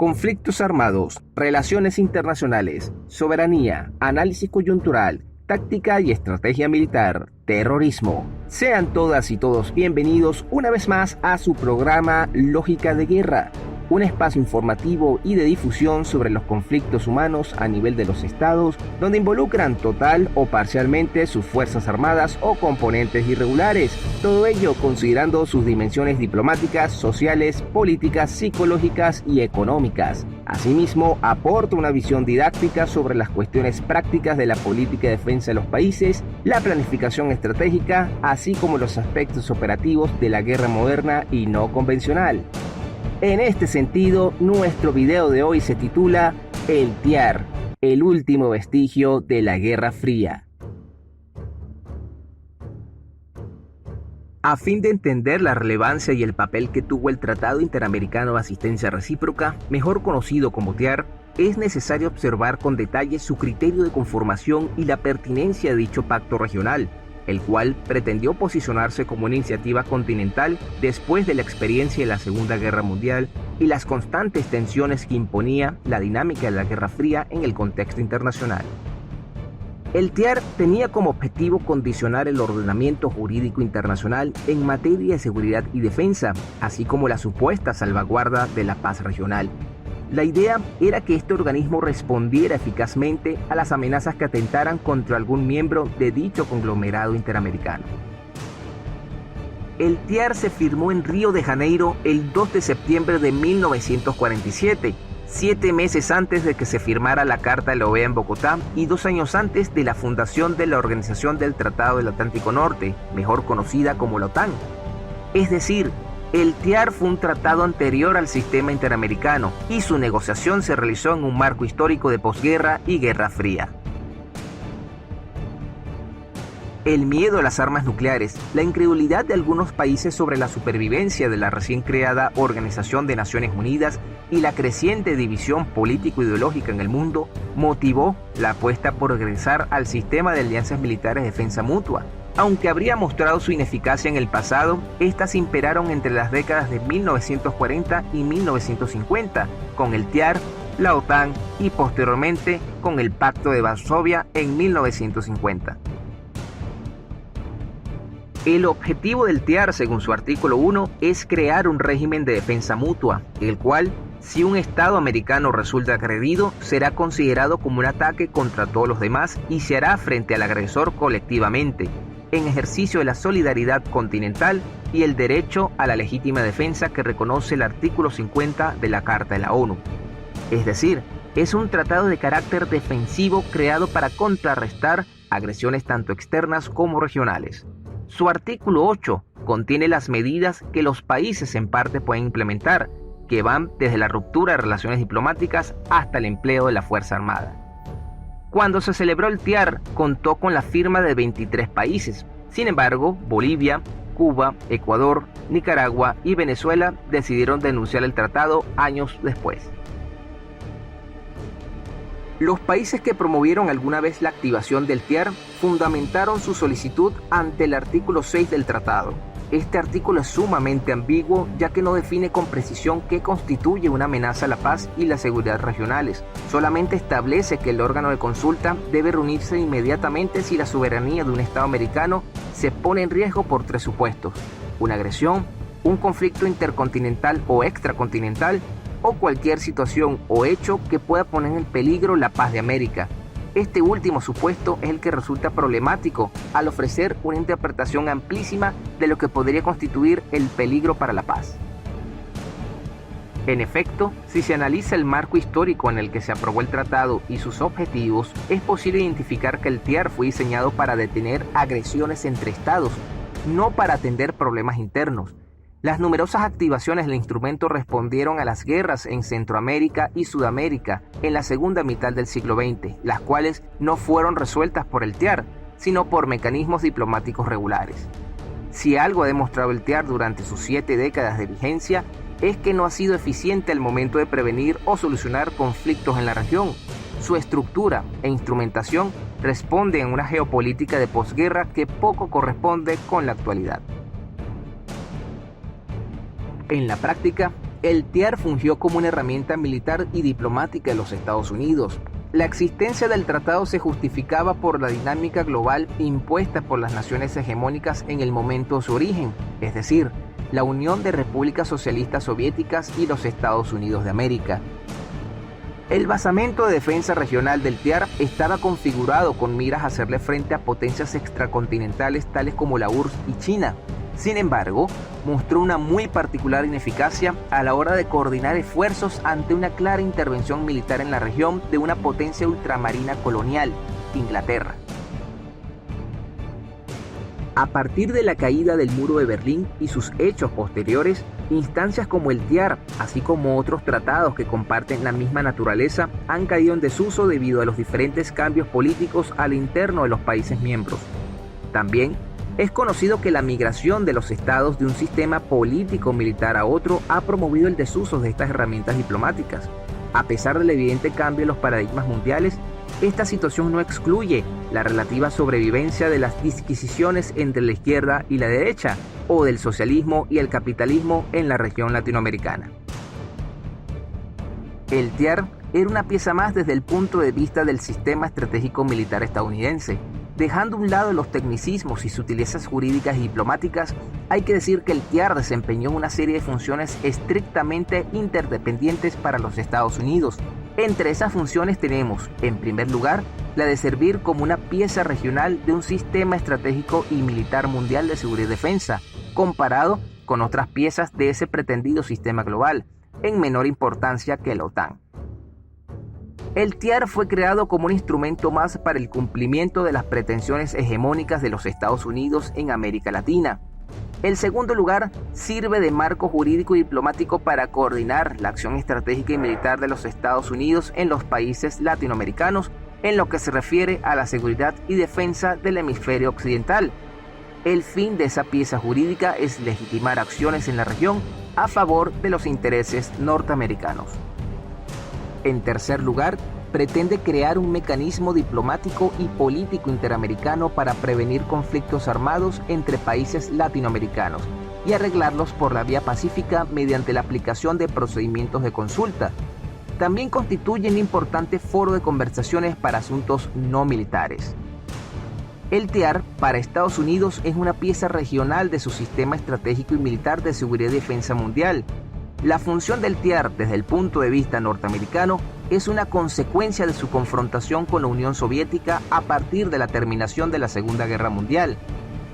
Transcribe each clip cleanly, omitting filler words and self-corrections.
Conflictos armados, relaciones internacionales, soberanía, análisis coyuntural, táctica y estrategia militar, terrorismo. Sean todas y todos bienvenidos una vez más a su programa Lógica de Guerra, un espacio informativo y de difusión sobre los conflictos humanos a nivel de los estados, donde involucran total o parcialmente sus fuerzas armadas o componentes irregulares, todo ello considerando sus dimensiones diplomáticas, sociales, políticas, psicológicas y económicas. Asimismo, aporta una visión didáctica sobre las cuestiones prácticas de la política de defensa de los países, la planificación estratégica, así como los aspectos operativos de la guerra moderna y no convencional. En este sentido, nuestro video de hoy se titula El TIAR, el último vestigio de la Guerra Fría. A fin de entender la relevancia y el papel que tuvo el Tratado Interamericano de Asistencia Recíproca, mejor conocido como TIAR, es necesario observar con detalle su criterio de conformación y la pertinencia de dicho pacto regional, el cual pretendió posicionarse como una iniciativa continental después de la experiencia de la Segunda Guerra Mundial y las constantes tensiones que imponía la dinámica de la Guerra Fría en el contexto internacional. El TIAR tenía como objetivo condicionar el ordenamiento jurídico internacional en materia de seguridad y defensa, así como la supuesta salvaguarda de la paz regional. La idea era que este organismo respondiera eficazmente a las amenazas que atentaran contra algún miembro de dicho conglomerado interamericano. El TIAR se firmó en Río de Janeiro el 2 de septiembre de 1947, 7 meses antes de que se firmara la Carta de la OEA en Bogotá y 2 años antes de la fundación de la Organización del Tratado del Atlántico Norte, mejor conocida como la OTAN. Es decir, el TIAR fue un tratado anterior al sistema interamericano y su negociación se realizó en un marco histórico de posguerra y Guerra Fría. El miedo a las armas nucleares, la incredulidad de algunos países sobre la supervivencia de la recién creada Organización de Naciones Unidas y la creciente división político-ideológica en el mundo motivó la apuesta por regresar al sistema de alianzas militares de defensa mutua. Aunque habría mostrado su ineficacia en el pasado, estas imperaron entre las décadas de 1940 y 1950, con el TIAR, la OTAN y posteriormente con el Pacto de Varsovia en 1950. El objetivo del TIAR, según su artículo 1, es crear un régimen de defensa mutua, el cual, si un Estado americano resulta agredido, será considerado como un ataque contra todos los demás y se hará frente al agresor colectivamente, en ejercicio de la solidaridad continental y el derecho a la legítima defensa que reconoce el artículo 50 de la Carta de la ONU. Es decir, es un tratado de carácter defensivo creado para contrarrestar agresiones tanto externas como regionales. Su artículo 8 contiene las medidas que los países en parte pueden implementar, que van desde la ruptura de relaciones diplomáticas hasta el empleo de la Fuerza Armada. Cuando se celebró el TIAR, contó con la firma de 23 países. Sin embargo, Bolivia, Cuba, Ecuador, Nicaragua y Venezuela decidieron denunciar el tratado años después. Los países que promovieron alguna vez la activación del TIAR fundamentaron su solicitud ante el artículo 6 del tratado. Este artículo es sumamente ambiguo, ya que no define con precisión qué constituye una amenaza a la paz y la seguridad regionales. Solamente establece que el órgano de consulta debe reunirse inmediatamente si la soberanía de un Estado americano se pone en riesgo por 3 supuestos: una agresión, un conflicto intercontinental o extracontinental, o cualquier situación o hecho que pueda poner en peligro la paz de América. Este último supuesto es el que resulta problemático al ofrecer una interpretación amplísima de lo que podría constituir el peligro para la paz. En efecto, si se analiza el marco histórico en el que se aprobó el tratado y sus objetivos, es posible identificar que el TIAR fue diseñado para detener agresiones entre estados, no para atender problemas internos. Las numerosas activaciones del instrumento respondieron a las guerras en Centroamérica y Sudamérica en la segunda mitad del siglo XX, las cuales no fueron resueltas por el TIAR, sino por mecanismos diplomáticos regulares. Si algo ha demostrado el TIAR durante sus 7 décadas de vigencia, es que no ha sido eficiente al momento de prevenir o solucionar conflictos en la región. Su estructura e instrumentación responden a una geopolítica de posguerra que poco corresponde con la actualidad. En la práctica, el TIAR fungió como una herramienta militar y diplomática de los Estados Unidos. La existencia del tratado se justificaba por la dinámica global impuesta por las naciones hegemónicas en el momento de su origen, es decir, la Unión de Repúblicas Socialistas Soviéticas y los Estados Unidos de América. El basamento de defensa regional del TIAR estaba configurado con miras a hacerle frente a potencias extracontinentales tales como la URSS y China. Sin embargo, mostró una muy particular ineficacia a la hora de coordinar esfuerzos ante una clara intervención militar en la región de una potencia ultramarina colonial, Inglaterra. A partir de la caída del muro de Berlín y sus hechos posteriores, instancias como el TIAR, así como otros tratados que comparten la misma naturaleza, han caído en desuso debido a los diferentes cambios políticos al interno de los países miembros. También es conocido que la migración de los estados de un sistema político-militar a otro ha promovido el desuso de estas herramientas diplomáticas. A pesar del evidente cambio en los paradigmas mundiales, esta situación no excluye la relativa sobrevivencia de las disquisiciones entre la izquierda y la derecha, o del socialismo y el capitalismo en la región latinoamericana. El TIAR era una pieza más desde el punto de vista del sistema estratégico militar estadounidense. Dejando a un lado los tecnicismos y sutilezas jurídicas y diplomáticas, hay que decir que el TIAR desempeñó una serie de funciones estrictamente interdependientes para los Estados Unidos. Entre esas funciones tenemos, en primer lugar, la de servir como una pieza regional de un sistema estratégico y militar mundial de seguridad y defensa, comparado con otras piezas de ese pretendido sistema global, en menor importancia que la OTAN. El TIAR fue creado como un instrumento más para el cumplimiento de las pretensiones hegemónicas de los Estados Unidos en América Latina. En segundo lugar, sirve de marco jurídico y diplomático para coordinar la acción estratégica y militar de los Estados Unidos en los países latinoamericanos en lo que se refiere a la seguridad y defensa del hemisferio occidental. El fin de esa pieza jurídica es legitimar acciones en la región a favor de los intereses norteamericanos. En tercer lugar, pretende crear un mecanismo diplomático y político interamericano para prevenir conflictos armados entre países latinoamericanos y arreglarlos por la vía pacífica mediante la aplicación de procedimientos de consulta. También constituye un importante foro de conversaciones para asuntos no militares. El TIAR para Estados Unidos es una pieza regional de su sistema estratégico y militar de seguridad y defensa mundial. La función del TIAR desde el punto de vista norteamericano es una consecuencia de su confrontación con la Unión Soviética a partir de la terminación de la Segunda Guerra Mundial.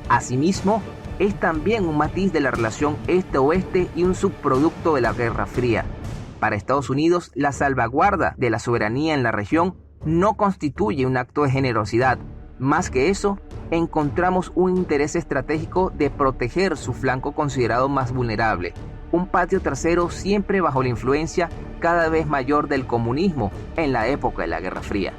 Asimismo, es también un matiz de la relación este-oeste y un subproducto de la Guerra Fría. Para Estados Unidos, la salvaguarda de la soberanía en la región no constituye un acto de generosidad. Más que eso, encontramos un interés estratégico de proteger su flanco considerado más vulnerable, un patio trasero siempre bajo la influencia cada vez mayor del comunismo en la época de la Guerra Fría.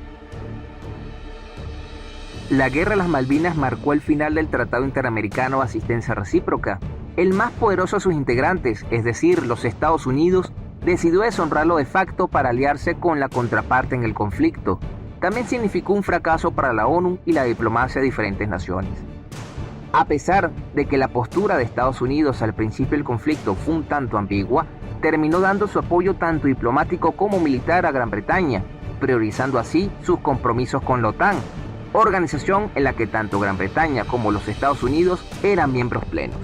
La Guerra de las Malvinas marcó el final del Tratado Interamericano de Asistencia Recíproca. El más poderoso de sus integrantes, es decir, los Estados Unidos, decidió deshonrarlo de facto para aliarse con la contraparte en el conflicto. También significó un fracaso para la ONU y la diplomacia de diferentes naciones. A pesar de que la postura de Estados Unidos al principio del conflicto fue un tanto ambigua, terminó dando su apoyo tanto diplomático como militar a Gran Bretaña, priorizando así sus compromisos con la OTAN, organización en la que tanto Gran Bretaña como los Estados Unidos eran miembros plenos.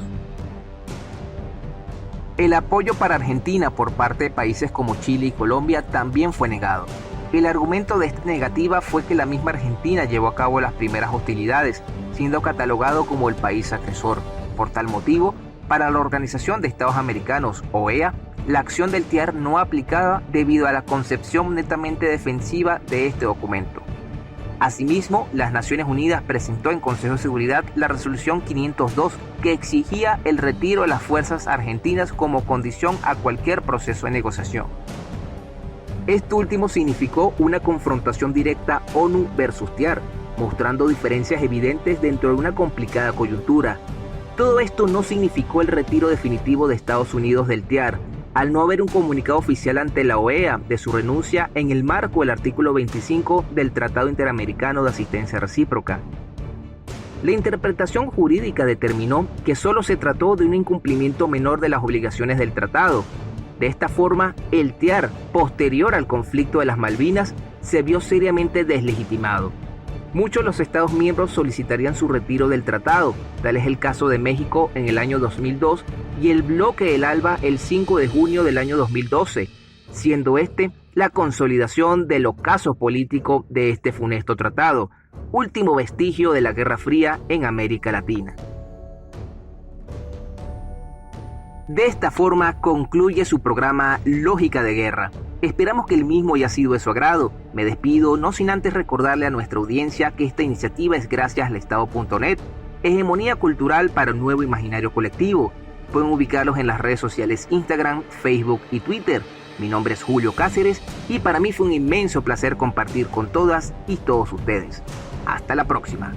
El apoyo para Argentina por parte de países como Chile y Colombia también fue negado. El argumento de esta negativa fue que la misma Argentina llevó a cabo las primeras hostilidades, siendo catalogado como el país agresor. Por tal motivo, para la Organización de Estados Americanos, OEA, la acción del TIAR no aplicaba debido a la concepción netamente defensiva de este documento. Asimismo, las Naciones Unidas presentó en Consejo de Seguridad la resolución 502, que exigía el retiro de las fuerzas argentinas como condición a cualquier proceso de negociación. Esto último significó una confrontación directa ONU versus TIAR, mostrando diferencias evidentes dentro de una complicada coyuntura. Todo esto no significó el retiro definitivo de Estados Unidos del TIAR, al no haber un comunicado oficial ante la OEA de su renuncia en el marco del artículo 25 del Tratado Interamericano de Asistencia Recíproca. La interpretación jurídica determinó que solo se trató de un incumplimiento menor de las obligaciones del tratado. De esta forma, el TEAR, posterior al conflicto de las Malvinas, se vio seriamente deslegitimado. Muchos de los Estados miembros solicitarían su retiro del tratado, tal es el caso de México en el año 2002 y el bloque del ALBA el 5 de junio del año 2012, siendo este la consolidación del ocaso político de este funesto tratado, último vestigio de la Guerra Fría en América Latina. De esta forma concluye su programa Lógica de Guerra. Esperamos que el mismo haya sido de su agrado. Me despido no sin antes recordarle a nuestra audiencia que esta iniciativa es gracias al Estado.net, hegemonía cultural para un nuevo imaginario colectivo. Pueden ubicarlos en las redes sociales Instagram, Facebook y Twitter. Mi nombre es Julio Cáceres y para mí fue un inmenso placer compartir con todas y todos ustedes. Hasta la próxima.